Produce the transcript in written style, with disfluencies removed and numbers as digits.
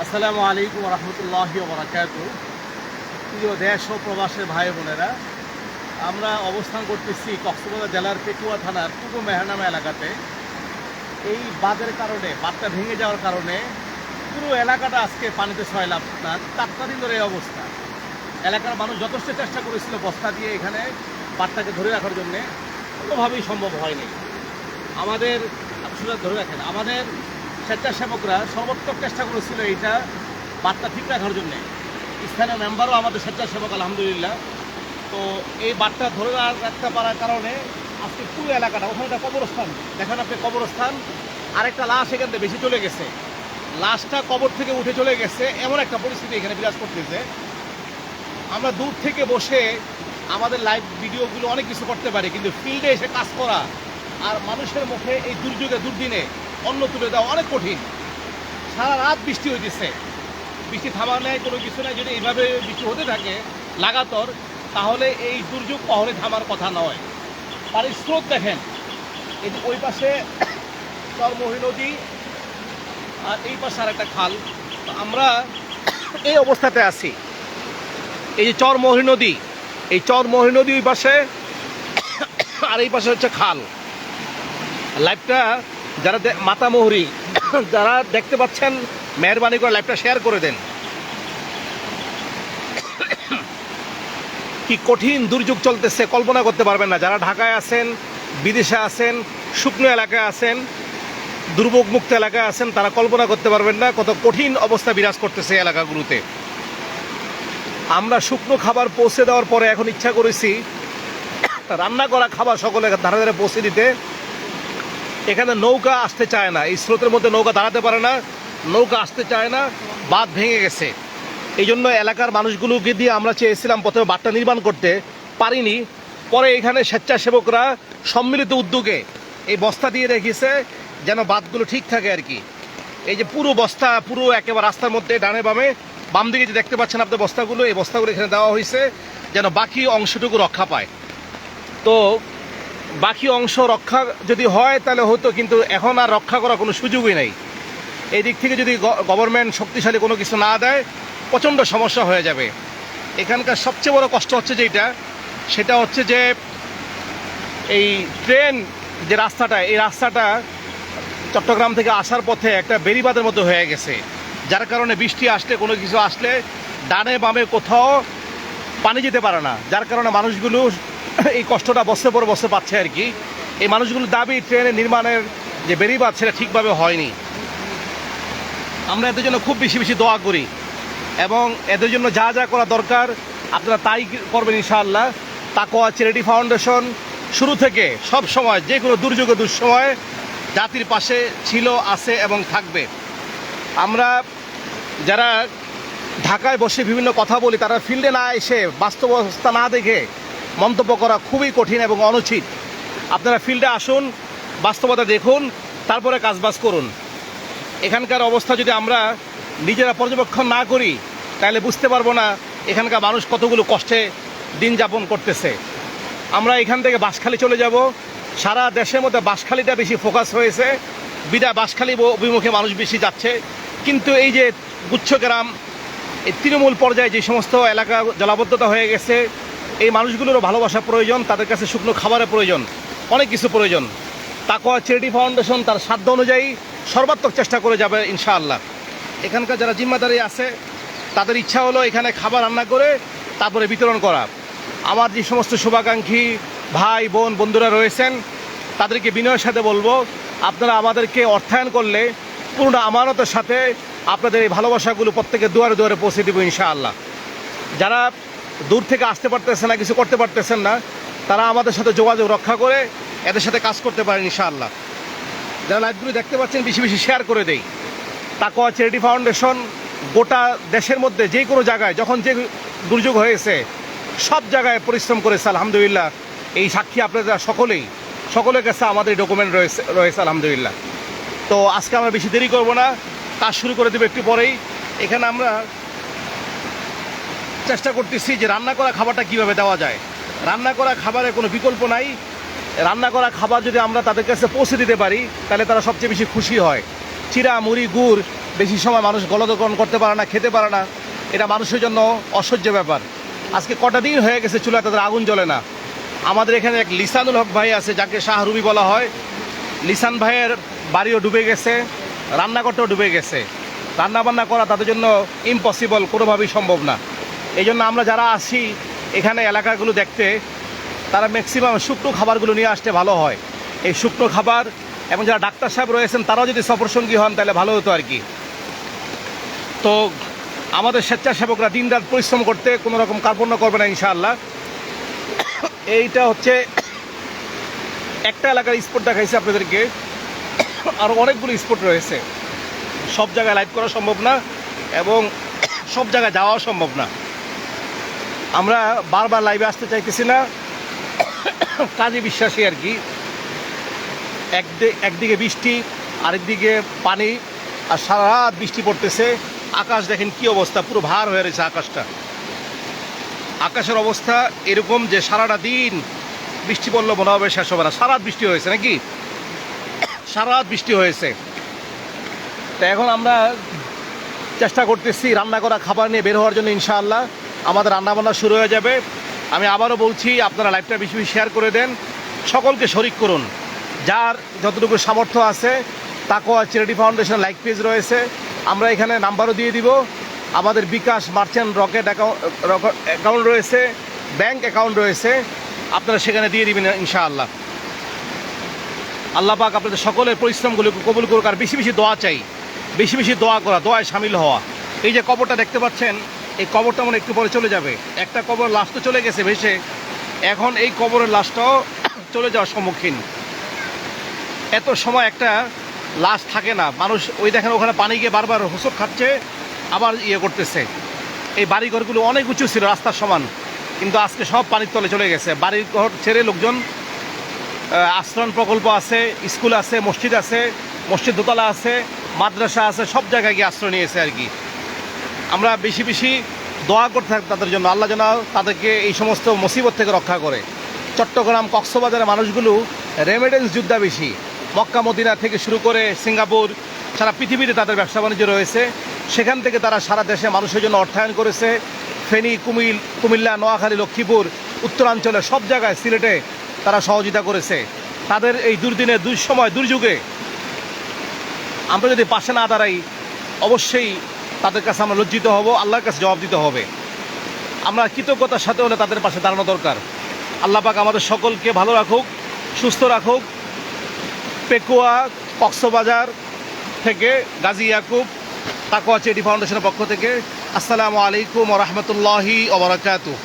আসসালামু আলাইকুম রহমতুল্লাহি ওয়া বারাকাতুহু। প্রিয় দেশ ও প্রবাসের ভাই বোনেরা, আমরা অবস্থান করতেছি কক্সবাজার জেলার পেটুয়া থানার পূর্ব মেহনামা এলাকাতে। এই বাঁধের কারণে, বাঁধটা ভেঙে যাওয়ার কারণে পুরো এলাকাটা আজকে পানিতে সয়লাভ। আপনার 4টা দিন ধরে এই অবস্থা। এলাকার মানুষ যথেষ্ট চেষ্টা করেছিল বস্তা দিয়ে এখানে বাঁধটাকে ধরে রাখার জন্যে, কোনোভাবেই সম্ভব হয়নি। আমাদের ধরে রাখেন, আমাদের স্বেচ্ছাসেবকরা সর্বোত্তম চেষ্টা করেছিল এইটা বাঁধটা ঠিক রাখার জন্যে। স্থানীয় মেম্বারও আমাদের স্বেচ্ছাসেবক আলহামদুলিল্লাহ। তো এই বাঁধটা ধরে রাখতে পারার কারণে আজকে পুরো এলাকাটা, ওখানে একটা কবরস্থান দেখেন আপনি, কবরস্থান, আরেকটা লাশ এখান থেকে বেশি চলে গেছে, লাশটা কবর থেকে উঠে চলে গেছে, এমন একটা পরিস্থিতি এখানে বিরাজ করতেছে। আমরা দূর থেকে বসে আমাদের লাইভ ভিডিওগুলো অনেক কিছু করতে পারি, কিন্তু ফিল্ডে এসে কাজ করা আর মানুষের মুখে এই দুর্যোগে দুর্দিনে অন্ন তুলে দেওয়া অনেক কঠিন। সারা রাত বৃষ্টি হইতেছে, বৃষ্টি থামার নেই, কোনো কিছু নাই। যদি এইভাবে বৃষ্টি হতে থাকে লাগাতার, তাহলে এই দুর্যোগ কখনোই থামার কথা নয়। পানির স্রোত দেখেন, এই যে ওই পাশে চরমোহী নদী আর এই পাশে আর একটা খাল। আমরা এই অবস্থাতে আছি। এই যে চরমোহী নদী, এই চরমোহী নদী ওই পাশে, আর এই পাশে হচ্ছে খাল। লাইভটা যারা মাতামোহরি যারা দেখতে পাচ্ছেন, মেহরবানি করে লাইভটা শেয়ার করে দেন। কি কঠিন দুর্যোগ চলতেছে কল্পনা করতে পারবেন না। যারা ঢাকায় আছেন, বিদেশে আছেন, শুকনো এলাকায় আছেন, দুর্ভোগ মুক্ত এলাকায় আছেন, তারা কল্পনা করতে পারবেন না কত কঠিন অবস্থা বিরাজ করতেছে এলাকাগুলোতে। আমরা শুকনো খাবার পৌঁছে দেওয়ার পরে এখন ইচ্ছা করেছি রান্না করা খাবার সকলের ধারে ধারে পৌঁছে দিতে। এখানে নৌকা আসতে চায় না, এই স্রোতের মধ্যে নৌকা দাঁড়াতে পারে না, নৌকা আসতে চায় না, বাঁধ ভেঙে গেছে। এই জন্য এলাকার মানুষগুলোকে দিয়ে আমরা চেয়েছিলাম প্রথমে বাঁধটা নির্মাণ করতে, পারিনি। পরে এখানে স্বেচ্ছাসেবকরা সম্মিলিত উদ্যোগে এই বস্তা দিয়ে রেখেছে যেন বাঁধগুলো ঠিক থাকে আর কি। এই যে পুরো বস্তা, পুরো একেবারে রাস্তার মধ্যে ডানে বামে, বাম দিকে যে দেখতে পাচ্ছেন আপনার বস্তাগুলো, এই বস্তাগুলো এখানে দেওয়া হয়েছে যেন বাকি অংশটুকু রক্ষা পায়। তো বাকি অংশ রক্ষা যদি হয় তাহলে হতো, কিন্তু এখন আর রক্ষা করার কোনো সুযোগই নেই। এই দিক থেকে যদি গভর্নমেন্ট শক্তিশালী কোনো কিছু না দেয়, প্রচণ্ড সমস্যা হয়ে যাবে। এখানকার সবচেয়ে বড় কষ্ট হচ্ছে যেটা, সেটা হচ্ছে যে এই ট্রেন যে রাস্তাটা, এই রাস্তাটা চট্টগ্রাম থেকে আসার পথে একটা বেড়িবাঁধের মধ্যে হয়ে গেছে, যার কারণে বৃষ্টি আসলে, কোনো কিছু আসলে ডানে বামে কোথাও পানি যেতে পারে না, যার কারণে মানুষগুলো এই কষ্টটা বছর পর বছর পাচ্ছে আর কি। এই মানুষগুলোর দাবি ট্রেনের নির্মাণের যে বেড়িবাঁধ সেটা ঠিকভাবে হয়নি। আমরা এদের জন্য খুব বেশি বেশি দোয়া করি এবং এদের জন্য যা যা করা দরকার আপনারা তাই করবেন ইনশাআল্লাহ। তাকওয়া চ্যারিটি ফাউন্ডেশন শুরু থেকে সব সময় যে কোনো দুর্যোগে দুঃসময়ে জাতির পাশে ছিল, আছে এবং থাকবে। আমরা যারা ঢাকায় বসে বিভিন্ন কথা বলি, তারা ফিল্ডে না এসে বাস্তব অবস্থা না দেখে মন্তব্য করা খুবই কঠিন এবং অনুচিত। আপনারা ফিল্ডে আসুন, বাস্তবতা দেখুন, তারপরে কাজবাজ করুন। এখানকার অবস্থা যদি আমরা নিজেরা পর্যবেক্ষণ না করি তাহলে বুঝতে পারবো না এখানকার মানুষ কতগুলো কষ্টে দিন যাপন করতেছে। আমরা এখান থেকে বাঁশখালী চলে যাব, সারা দেশের মধ্যে বাঁশখালীটা বেশি ফোকাস হয়েছে, বিদায় বাঁশখালী অভিমুখে মানুষ বেশি যাচ্ছে। কিন্তু এই যে গুচ্ছগ্রাম, এই তৃণমূল পর্যায়ে যে সমস্ত এলাকা জলাবদ্ধতা হয়ে গেছে, এই মানুষগুলোরও ভালোবাসা প্রয়োজন, তাদের কাছে শুকনো খাবারের প্রয়োজন, অনেক কিছু প্রয়োজন। তাকওয়া চ্যারিটি ফাউন্ডেশন তার সাধ্য অনুযায়ী সর্বাত্মক চেষ্টা করে যাবে ইনশাআল্লাহ। এখানকার যারা জিম্মাদারি আছে তাদের ইচ্ছা হলো এখানে খাবার রান্না করে তারপরে বিতরণ করা। আমার যে সমস্ত শুভাকাঙ্ক্ষী ভাই বোন বন্ধুরা রয়েছেন তাদেরকে বিনয়ের সাথে বলবো, আপনারা আমাদেরকে অর্থায়ন করলে পূর্ণ আমানতের সাথে আপনাদের এই ভালোবাসাগুলো প্রত্যেকের দুয়ারে দুয়ারে পৌঁছে দেবো ইনশাআল্লাহ। যারা দূর থেকে আসতে পারতেছেন না, কিছু করতে পারতেছেন না, তারা আমাদের সাথে যোগাযোগ রক্ষা করে এদের সাথে কাজ করতে পারেন ইনশাআল্লাহ। যারা লাইভগুলো দেখতে পাচ্ছেন বেশি বেশি শেয়ার করে দেই। তাকওয়া চ্যারিটি ফাউন্ডেশন গোটা দেশের মধ্যে যে কোনো জায়গায় যখন যে দুর্যোগ হয়েছে সব জায়গায় পরিশ্রম করেছে আলহামদুলিল্লাহ। এই সাক্ষী আপনারা সকলের কাছে আমাদের ডকুমেন্ট রয়েছে আলহামদুলিল্লাহ। তো আজকে আমরা বেশি দেরি করব না, কাজ শুরু করে দেবো একটু পরেই। এখানে আমরা চেষ্টা করতেছি যে রান্না করা খাবারটা কিভাবে দেওয়া যায়। রান্না করা খাবারের কোনো বিকল্প নাই, রান্না করা খাবার যদি আমরা তাদের কাছে পৌঁছে দিতে পারি তাহলে তারা সবচেয়ে বেশি খুশি হয়। চিরা মুড়ি গুড় বেশি সময় মানুষ গলদকরণ করতে পারে না, খেতে পারে না, এটা মানুষের জন্য অসহ্য ব্যাপার। আজকে কটা দিন হয়ে গেছে চুলা তাদের আগুন জ্বলে না। আমাদের এখানে এক লিসানুল হক ভাই আছে, যাকে শাহরুবি বলা হয়। লিসান ভাইয়ের বাড়িও ডুবে গেছে, রান্নাঘরটাও ডুবে গেছে। রান্নাবান্না করা তাদের জন্য ইম্পসিবল, কোনোভাবেই সম্ভব না। এই জন্য আমরা যারা আসি এখানে এলাকাগুলো দেখতে, তারা ম্যাক্সিমাম শুকনো খাবারগুলো নিয়ে আসতে ভালো হয়। এই শুকনো খাবার, এবং যারা ডাক্তার সাহেব রয়েছেন তারাও যদি সফরসঙ্গী হন তাহলে ভালো হতো আর কি। তো আমাদের স্বেচ্ছাসেবকরা দিনরাত পরিশ্রম করতে কোনো রকম কার্পণ্য করবে না ইনশাআল্লাহ। এইটা হচ্ছে একটা এলাকার স্পট দেখাইছে আপনাদেরকে, আরও অনেকগুলো স্পট রয়েছে। সব জায়গায় লাইভ করা সম্ভব না এবং সব জায়গায় যাওয়াও সম্ভব না। আমরা বারবার লাইভে আসতে চাইতেছি না, কাজে বিশ্বাসী আর কি। একদিকে বৃষ্টি, আরেকদিকে পানি, আর সারা রাত বৃষ্টি পড়তেছে। আকাশ দেখেন কি অবস্থা, পুরো ভার হয়ে রয়েছে আকাশটা। আকাশের অবস্থা এরকম যে সারাটা দিন বৃষ্টি পড়লে মনে হবে শেষ হবে না। সারা রাত বৃষ্টি হয়েছে নাকি, সারা রাত বৃষ্টি হয়েছে। তো এখন আমরা চেষ্টা করতেছি রান্না করা খাবার নিয়ে বের হওয়ার জন্য। ইনশাআল্লাহ আমাদের রান্নাবান্না শুরু হয়ে যাবে। আমি আবারও বলছি, আপনারা লাইভটা বেশি বেশি শেয়ার করে দেন, সকলকে শরিক করুন। যার যতটুকু সামর্থ্য আছে। তাকওয়া চ্যারিটি ফাউন্ডেশন লাইক পেজ রয়েছে, আমরা এখানে নাম্বারও দিয়ে দিব। আমাদের বিকাশ মার্চেন্ট রকেট অ্যাকাউন্ট রয়েছে, ব্যাংক অ্যাকাউন্ট রয়েছে, আপনারা সেখানে দিয়ে দিবেন ইনশাআল্লাহ। আল্লাহ পাক আপনাদের সকলের পরিশ্রমগুলোকে কবুল করুক। আর বেশি বেশি দোয়া চাই, বেশি বেশি দোয়া করা, দোয়ায় সামিল হওয়া। এই যে কবরটা দেখতে পাচ্ছেন, এই কবরটা মনে একটু পরে চলে যাবে। একটা কবর লাশ তো চলে গেছে ভেসে, এখন এই কবরের লাশটাও চলে যাওয়ার সম্মুখীন। এত সময় একটা লাশ থাকে না। মানুষ ওই দেখেন ওখানে পানি গিয়ে বারবার হোঁচট খাচ্ছে, আবার ইয়ে করতেছে। এই বাড়িঘরগুলো অনেক উঁচু ছিল, রাস্তার সমান, কিন্তু আজকে সব পানির তলে চলে গেছে। বাড়ির ঘর ছেড়ে লোকজন, আশ্রয় প্রকল্প আছে, স্কুল আছে, মসজিদ আছে, মসজিদ দোতলা আছে, মাদ্রাসা আছে, সব জায়গায় গিয়ে আশ্রয় নিয়েছে আর কি। আমরা বেশি বেশি দোয়া করতে থাকি তাদের জন্য, আল্লাহ যেন তাদেরকে এই সমস্ত মুসিবত থেকে রক্ষা করে। চট্টগ্রাম কক্সবাজারের মানুষগুলো রেমিটেন্স যোদ্ধা বেশি। মক্কা মদিনা থেকে শুরু করে সিঙ্গাপুর, সারা পৃথিবীতে তাদের ব্যবসা বাণিজ্য রয়েছে। সেখান থেকে তারা সারা দেশে মানুষের জন্য অর্থায়ন করেছে। ফেনী, কুমিল্লা, নোয়াখালী, লক্ষ্মীপুর, উত্তরাঞ্চলে সব জায়গায়, সিলেটে তারা সহযোগিতা করেছে। তাদের এই দুর্দিনে, দুঃসময়, দুর্যোগে আমরা যদি পাশে না দাঁড়াই, অবশ্যই তাদের কাছে আমরা লজ্জিত হব, আল্লাহর কাছে জবাব দিতে হবে। আমরা কৃতজ্ঞতার সাথে হলে তাদের পাশে দাঁড়ানো দরকার। আল্লাহ পাক আমাদের সকলকে ভালো রাখুক, সুস্থ রাখুক। পেকুয়া কক্সবাজার থেকে গাজী ইয়াকুব, তাকওয়া চ্যারিটি ফাউন্ডেশনের পক্ষ থেকে আসসালামু আলাইকুম ওয়া রাহমাতুল্লাহি ওয়া বারাকাতুহু।